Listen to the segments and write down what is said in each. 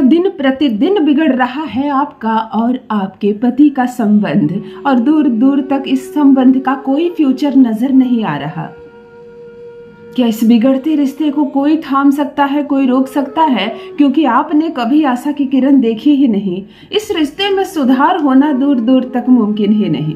क्या दिन प्रतिदिन बिगड़ रहा है आपका और आपके पति का संबंध, और दूर दूर तक इस संबंध का कोई फ्यूचर नजर नहीं आ रहा? क्या इस बिगड़ते रिश्ते को कोई थाम सकता है, कोई रोक सकता है? क्योंकि आपने कभी आशा की किरण देखी ही नहीं। इस रिश्ते में सुधार होना दूर दूर तक मुमकिन ही नहीं।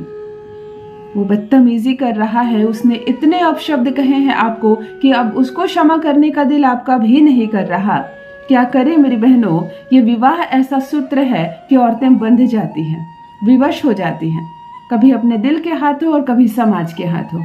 वो बदतमीजी कर रहा है, उसने इतने अपशब्द कहे हैं आपको कि अब उसको क्षमा करने का दिल आपका भी नहीं कर रहा। क्या करें मेरी बहनों, ये विवाह ऐसा सूत्र है कि औरतें बंध जाती हैं, विवश हो जाती हैं, कभी अपने दिल के हाथों और कभी समाज के हाथों।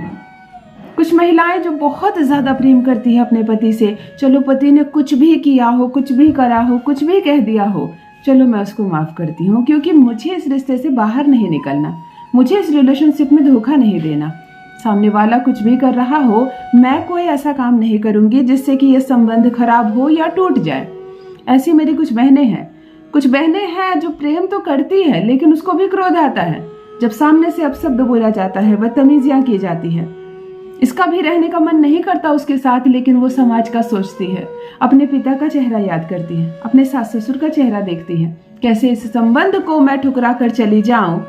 कुछ महिलाएं जो बहुत ज्यादा प्रेम करती है अपने पति से, चलो पति ने कुछ भी किया हो, कुछ भी करा हो, कुछ भी कह दिया हो, चलो मैं उसको माफ करती हूँ, क्योंकि मुझे इस रिश्ते से बाहर नहीं निकलना, मुझे इस रिलेशनशिप में धोखा नहीं देना। सामने वाला कुछ भी कर रहा हो, मैं कोई ऐसा काम नहीं करूंगी जिससे कि ये संबंध खराब हो या टूट जाए। ऐसी मेरी कुछ बहनें हैं। कुछ बहनें हैं जो प्रेम तो करती है लेकिन उसको भी क्रोध आता है जब सामने से अपशब्द बोला जाता है, बदतमीजियां की जाती है। इसका भी रहने का मन नहीं करता उसके साथ, लेकिन वो समाज का सोचती है, अपने पिता का चेहरा याद करती है, अपने सास ससुर का चेहरा देखती है, कैसे इस संबंध को मैं ठुकरा कर चली जाऊं।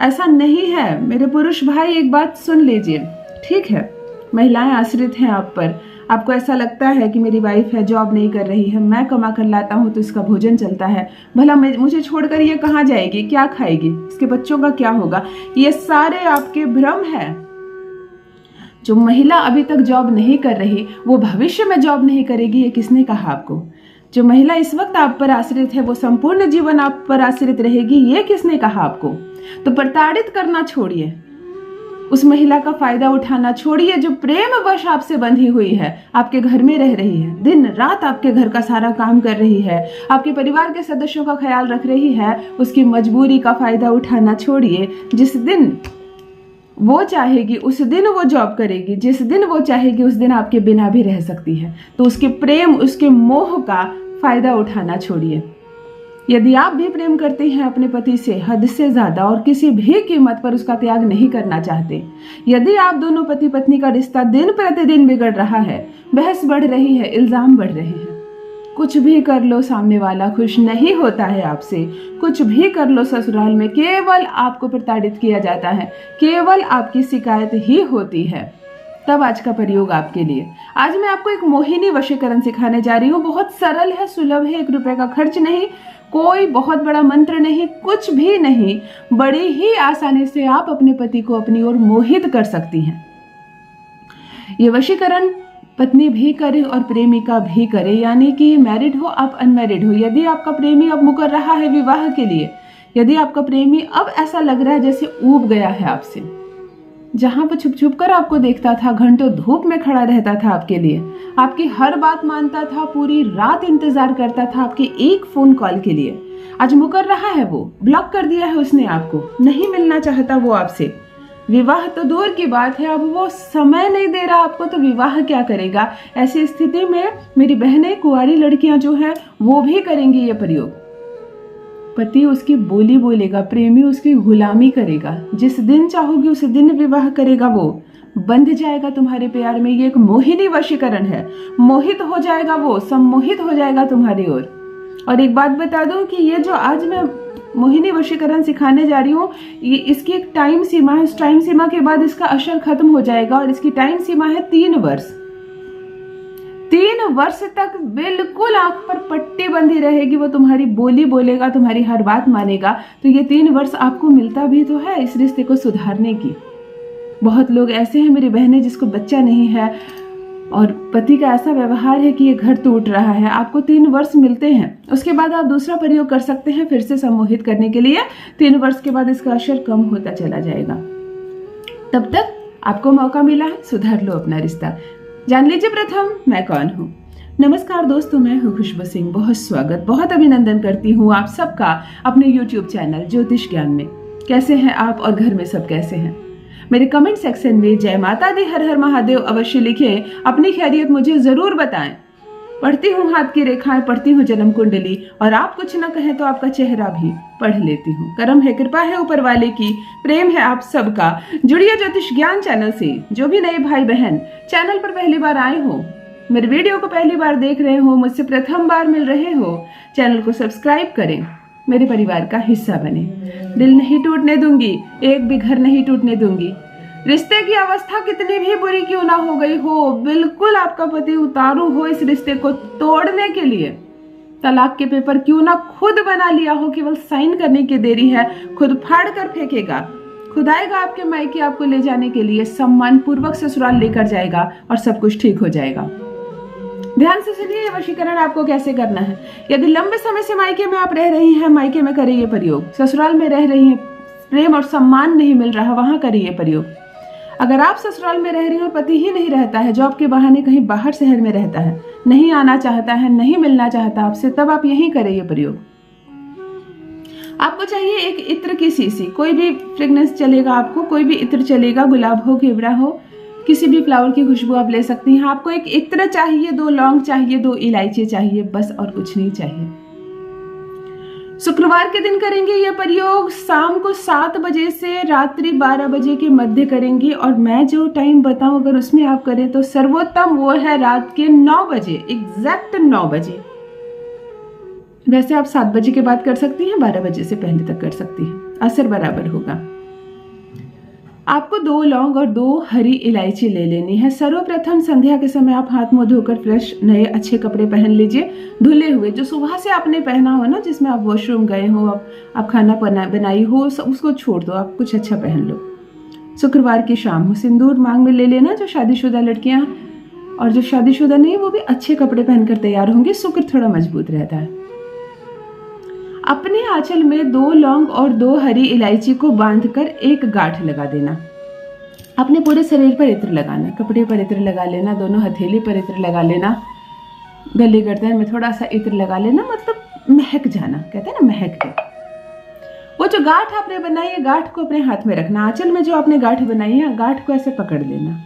ऐसा नहीं है मेरे पुरुष भाई, एक बात सुन लीजिए, ठीक है? महिलाएं आश्रित हैं आप पर। आपको ऐसा लगता है कि मेरी वाइफ है, जॉब नहीं कर रही है, मैं कमा कर लाता हूँ तो इसका भोजन चलता है, भला मुझे छोड़कर ये कहाँ जाएगी, क्या खाएगी, इसके बच्चों का क्या होगा? ये सारे आपके भ्रम है। जो महिला अभी तक जॉब नहीं कर रही वो भविष्य में जॉब नहीं करेगी, ये किसने कहा आपको? जो महिला इस वक्त आप पर आश्रित है वो संपूर्ण जीवन आप पर आश्रित रहेगी, ये किसने कहा आपको? तो प्रताड़ित करना छोड़िए, उस महिला का फायदा उठाना छोड़िए जो प्रेम वश आपसे बंधी हुई है, आपके घर में रह रही है, दिन रात आपके घर का सारा काम कर रही है, आपके परिवार के सदस्यों का ख्याल रख रही है। उसकी मजबूरी का फायदा उठाना छोड़िए। जिस दिन वो चाहेगी उस दिन वो जॉब करेगी, जिस दिन वो चाहेगी उस दिन आपके बिना भी रह सकती है। तो उसके प्रेम, उसके मोह का फायदा उठाना छोड़िए। यदि आप भी प्रेम करते हैं अपने पति से हद से ज्यादा और किसी भी कीमत पर उसका त्याग नहीं करना चाहते, यदि आप दोनों पति पत्नी का रिश्ता दिन प्रतिदिन बिगड़ रहा है, बहस बढ़ रही है, इल्जाम बढ़ रहे हैं, कुछ भी कर लो सामने वाला खुश नहीं होता है आपसे, कुछ भी कर लो ससुराल में केवल आपको प्रताड़ित किया जाता है, केवल आपकी शिकायत ही होती है, तब आज का प्रयोग आपके लिए। आज मैं आपको एक मोहिनी वशीकरण सिखाने जा रही हूँ। बहुत सरल है, सुलभ है, 1 रुपए का खर्च नहीं, कोई बहुत बड़ा मंत्र नहीं, कुछ भी नहीं, बड़ी ही आसानी से आप अपने पति को अपनी ओर मोहित कर सकती हैं। ये वशीकरण पत्नी भी करे और प्रेमिका भी करे, यानी कि मैरिड हो आप अनमैरिड हो। यदि आपका प्रेमी अब मुकर रहा है विवाह के लिए, यदि आपका प्रेमी अब ऐसा लग रहा है जैसे ऊब गया है आपसे, जहां पर छुप छुप कर आपको देखता था, घंटों धूप में खड़ा रहता था आपके लिए, आपकी हर बात मानता था, पूरी रात इंतजार करता था आपके एक फोन कॉल के लिए, आज मुकर रहा है, वो ब्लॉक कर दिया है उसने आपको, नहीं मिलना चाहता वो आपसे। विवाह तो दूर की बात है, अब वो समय नहीं दे रहा आपको, तो विवाह क्या करेगा? ऐसी स्थिति में मेरी बहनें, कुंवारी लड़कियां जो है वो भी करेंगी ये प्रयोग। पति उसकी बोली बोलेगा, प्रेमी उसकी गुलामी करेगा, जिस दिन चाहोगी उस दिन विवाह करेगा, वो बंध जाएगा तुम्हारे प्यार में। ये एक मोहिनी वशीकरण है, मोहित हो जाएगा वो, सम्मोहित हो जाएगा तुम्हारी ओर। और एक बात बता दूं कि ये जो आज मैं मोहिनी वशीकरण सिखाने जा रही हूँ, ये इसकी एक टाइम सीमा है, उस टाइम सीमा के बाद इसका असर खत्म हो जाएगा, और इसकी टाइम सीमा है 3 वर्ष। 3 वर्ष तक बिल्कुल आंख पर पट्टी बंधी रहेगी, वो तुम्हारी बोली बोलेगा, तुम्हारी हर बात मानेगा। तो ये 3 वर्ष आपको मिलता भी तो है इस रिश्ते को सुधारने की। बहुत लोग ऐसे हैं मेरी बहनें जिसको बच्चा नहीं है और पति का ऐसा व्यवहार है कि ये घर टूट रहा है। आपको 3 वर्ष मिलते हैं, उसके बाद आप दूसरा प्रयोग कर सकते हैं फिर से सम्मोहित करने के लिए। 3 वर्ष के बाद इसका असर कम होता चला जाएगा। तब तक आपको मौका मिला है, सुधार लो अपना रिश्ता। जान लीजिए प्रथम मैं कौन हूँ। नमस्कार दोस्तों, मैं हूँ खुशबू सिंह। बहुत स्वागत, बहुत अभिनंदन करती हूँ आप सबका अपने YouTube चैनल ज्योतिष ज्ञान में। कैसे हैं आप और घर में सब कैसे हैं? मेरे कमेंट सेक्शन में जय माता दी, हर हर महादेव अवश्य लिखें, अपनी खैरियत मुझे जरूर बताएं। पढ़ती हूँ हाथ की रेखाएं, पढ़ती हूँ जन्म कुंडली, और आप कुछ न कहें तो आपका चेहरा भी पढ़ लेती हूँ। करम है, कृपा है ऊपर वाले की, प्रेम है आप सबका। जुड़िए ज्योतिष ज्ञान चैनल से। जो भी नए भाई बहन चैनल पर पहली बार आए हो, मेरे वीडियो को पहली बार देख रहे हो, मुझसे प्रथम बार मिल रहे हो, चैनल को सब्सक्राइब करें, मेरे परिवार का हिस्सा बने। दिल नहीं टूटने दूंगी, एक भी घर नहीं टूटने दूंगी। रिश्ते की अवस्था कितनी भी बुरी क्यों ना हो गई हो, बिल्कुल आपका पति उतारू हो इस रिश्ते को तोड़ने के लिए। तलाक के पेपर क्यों ना खुद बना लिया हो, केवल साइन करने की देरी है, खुद फाड़ कर फेंकेगा। खुद आएगा आपके मायके आपको ले जाने के लिए, सम्मान पूर्वक ससुराल लेकर जाएगा और सब कुछ ठीक हो जाएगा। ध्यान से सुनिए ये वशीकरण आपको कैसे करना है। यदि लंबे समय से मायके में आप रह रही हैं, मायके में करिए प्रयोग। ससुराल में रह रही हैं, प्रेम और सम्मान नहीं मिल रहा, वहां करिए प्रयोग। अगर आप ससुराल में रह रही हो, पति ही नहीं रहता है, जॉब के बहाने कहीं बाहर शहर में रहता है, नहीं आना चाहता है, नहीं मिलना चाहता आपसे, तब आप यही करिए प्रयोग। आपको चाहिए एक इत्र की शीशी, कोई भी फ्रेग्रेंस चलेगा आपको, कोई भी इत्र चलेगा, गुलाब हो, केवड़ा हो, किसी भी फ्लावर की खुशबू आप ले सकती हैं। आपको एक इत्र चाहिए, 2 लौंग चाहिए, 2 इलायची चाहिए, बस और कुछ नहीं चाहिए। शुक्रवार के दिन करेंगे यह प्रयोग, शाम को 7 बजे से रात्रि 12 बजे के मध्य करेंगे। और मैं जो टाइम बताऊं अगर उसमें आप करें तो सर्वोत्तम वो है रात के 9 बजे, एग्जैक्ट 9 बजे। वैसे आप 7 बजे के बाद कर सकती हैं, 12 बजे से पहले तक कर सकती हैं, असर बराबर होगा। आपको 2 लौंग और 2 हरी इलायची ले लेनी है। सर्वप्रथम संध्या के समय आप हाथ मुंह धोकर फ्रेश नए अच्छे कपड़े पहन लीजिए, धुले हुए, जो सुबह से आपने पहना हो ना, जिसमें आप वॉशरूम गए हो, आप खाना बनाई हो, उसको छोड़ दो, आप कुछ अच्छा पहन लो। शुक्रवार की शाम हो, सिंदूर मांग में ले लेना। जो शादीशुदा लड़कियां और जो शादीशुदा नहीं, वो भी अच्छे कपड़े पहनकर तैयार होंगे, शुक्र थोड़ा मजबूत रहता है। अपने आंचल में 2 लौंग और 2 हरी इलायची को बांधकर एक गांठ लगा देना। अपने पूरे शरीर पर इत्र लगाना, कपड़े पर इत्र लगा लेना, दोनों हथेली पर इत्र लगा लेना, गले गर्दन में थोड़ा सा इत्र लगा लेना, मतलब महक जाना, कहते हैं ना महक के। वो जो गांठ आपने बनाई है, गांठ को अपने हाथ में रखना। आंचल में जो आपने गांठ बनाई है, गांठ को ऐसे पकड़ लेना,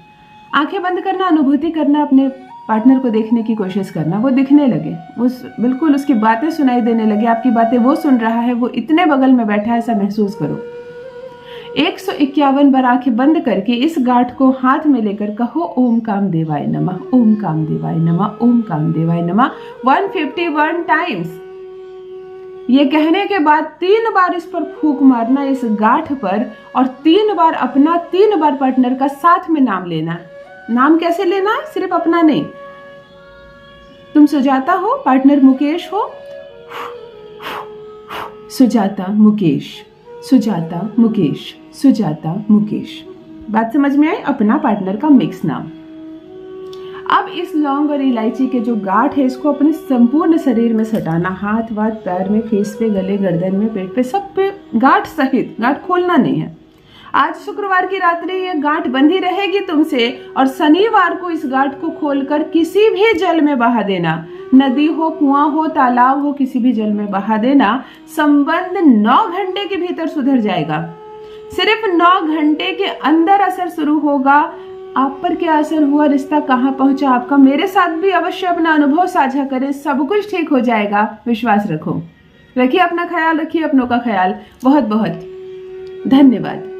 आंखें बंद करना, अनुभूति करना, अपने पार्टनर को देखने की कोशिश करना, वो दिखने लगे, वो बिल्कुल उसकी बातें सुनाई देने लगे, आपकी बातें वो सुन रहा है, वो इतने बगल में बैठा है, ऐसा महसूस करो। 151 बार आंखें बंद करके इस गांठ को हाथ में लेकर कहो ओम कामदेवाय नमः, ओम कामदेवाय नमः, ओम कामदेवाय नमः 151 टाइम्स। ये कहने के बाद 3 बार इस पर फूंक मारना, इस गांठ पर, और 3 बार अपना, 3 बार पार्टनर का साथ में नाम लेना। नाम कैसे लेना, सिर्फ अपना नहीं। तुम सुजाता हो, पार्टनर मुकेश हो, सुजाता मुकेश, सुजाता मुकेश, सुजाता मुकेश। बात समझ में आई? अपना पार्टनर का मिक्स नाम। अब इस लौंग और इलायची के जो गांठ है, इसको अपने संपूर्ण शरीर में सटाना, हाथ वाथ, पैर में, फेस पे, गले गर्दन में, पेट पे, सब पे गांठ सहित। गांठ खोलना नहीं है। आज शुक्रवार की रात्रि ये गांठ बंधी रहेगी तुमसे, और शनिवार को इस गांठ को खोलकर किसी भी जल में बहा देना। नदी हो, कुआं हो, तालाब हो, किसी भी जल में बहा देना। संबंध 9 घंटे के भीतर सुधर जाएगा। सिर्फ 9 घंटे के अंदर असर शुरू होगा। आप पर क्या असर हुआ, रिश्ता कहाँ पहुंचा आपका, मेरे साथ भी अवश्य अपना अनुभव साझा करें, सब कुछ ठीक हो जाएगा। विश्वास रखो। रखिए अपना ख्याल, रखिए अपनों का ख्याल। बहुत बहुत धन्यवाद।